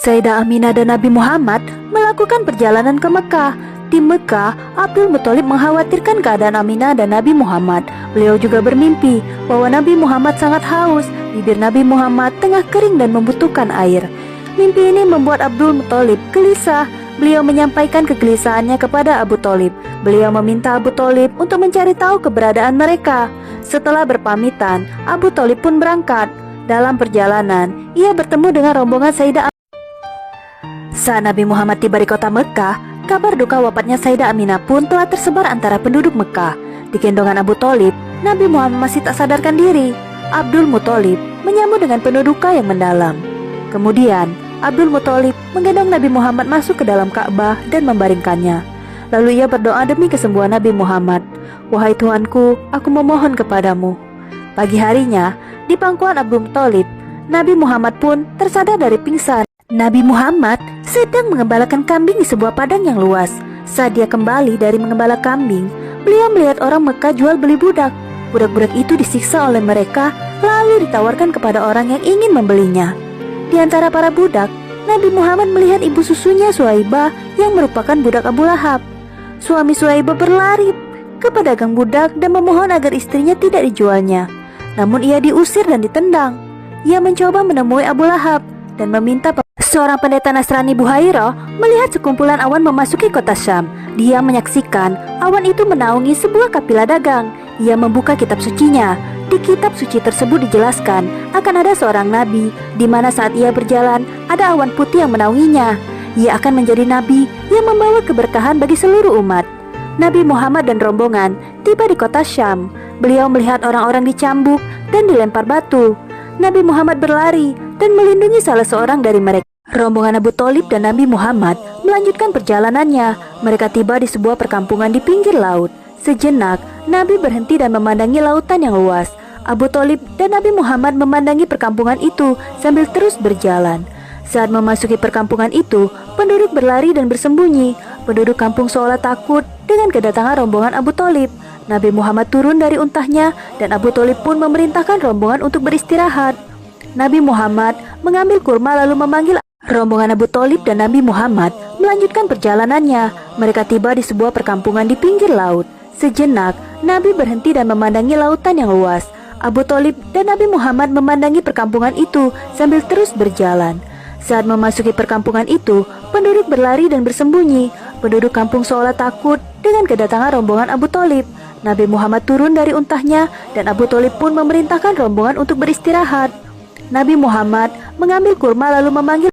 Sayyidah Aminah dan Nabi Muhammad melakukan perjalanan ke Mekah. Di Mekah, Abdul Muthalib mengkhawatirkan keadaan Aminah dan Nabi Muhammad. Beliau juga bermimpi bahwa Nabi Muhammad sangat haus. Bibir Nabi Muhammad tengah kering dan membutuhkan air. Mimpi ini membuat Abdul Muthalib gelisah. Beliau menyampaikan kegelisahannya kepada Abu Thalib. Beliau meminta Abu Thalib untuk mencari tahu keberadaan mereka. Setelah berpamitan, Abu Thalib pun berangkat. Dalam perjalanan, ia bertemu dengan rombongan Sayyidah Aminah. Saat Nabi Muhammad tiba di kota Mekah, kabar duka wafatnya Sayyidah Aminah pun telah tersebar antara penduduk Mekah. Di gendongan Abu Thalib, Nabi Muhammad masih tak sadarkan diri. Abdul Muthalib menyambut dengan penuh duka yang mendalam. Kemudian, Abdul Muthalib menggendong Nabi Muhammad masuk ke dalam Ka'bah dan membaringkannya. Lalu ia berdoa demi kesembuhan Nabi Muhammad. "Wahai Tuhanku, aku memohon kepadamu." Pagi harinya, di pangkuan Abdul Muthalib, Nabi Muhammad pun tersadar dari pingsan. Nabi Muhammad sedang mengembalakan kambing di sebuah padang yang luas. Saat dia kembali dari mengembala kambing, beliau melihat orang Mekah jual beli budak. Budak-budak itu disiksa oleh mereka, lalu ditawarkan kepada orang yang ingin membelinya. Di antara para budak, Nabi Muhammad melihat ibu susunya Suhaibah yang merupakan budak Abu Lahab. Suami Suhaibah berlari ke pedagang budak dan memohon agar istrinya tidak dijualnya. Namun ia diusir dan ditendang. Ia mencoba menemui Abu Lahab dan meminta. Seorang pendeta Nasrani Buhairah melihat sekumpulan awan memasuki kota Syam. Dia menyaksikan awan itu menaungi sebuah kapilah dagang. Ia membuka kitab sucinya. Di kitab suci tersebut dijelaskan akan ada seorang nabi, di mana saat ia berjalan ada awan putih yang menaunginya. Ia akan menjadi nabi yang membawa keberkahan bagi seluruh umat. Nabi Muhammad dan rombongan tiba di kota Syam. Beliau melihat orang-orang dicambuk dan dilempar batu. Nabi Muhammad berlari dan melindungi salah seorang dari mereka. Rombongan Abu Thalib dan Nabi Muhammad melanjutkan perjalanannya. Mereka tiba di sebuah perkampungan di pinggir laut. Sejenak, Nabi berhenti dan memandangi lautan yang luas. Abu Thalib dan Nabi Muhammad memandangi perkampungan itu sambil terus berjalan. Saat memasuki perkampungan itu, penduduk berlari dan bersembunyi. Penduduk kampung seolah takut dengan kedatangan rombongan Abu Thalib. Nabi Muhammad turun dari untahnya dan Abu Thalib pun memerintahkan rombongan untuk beristirahat. Nabi Muhammad mengambil kurma lalu memanggil rombongan Abu Thalib dan Nabi Muhammad melanjutkan perjalanannya. Mereka tiba di sebuah perkampungan di pinggir laut. Sejenak, Nabi berhenti dan memandangi lautan yang luas. Abu Thalib dan Nabi Muhammad memandangi perkampungan itu sambil terus berjalan. Saat memasuki perkampungan itu, penduduk berlari dan bersembunyi. Penduduk kampung seolah takut dengan kedatangan rombongan Abu Thalib. Nabi Muhammad turun dari untahnya dan Abu Thalib pun memerintahkan rombongan untuk beristirahat. Nabi Muhammad mengambil kurma lalu memanggil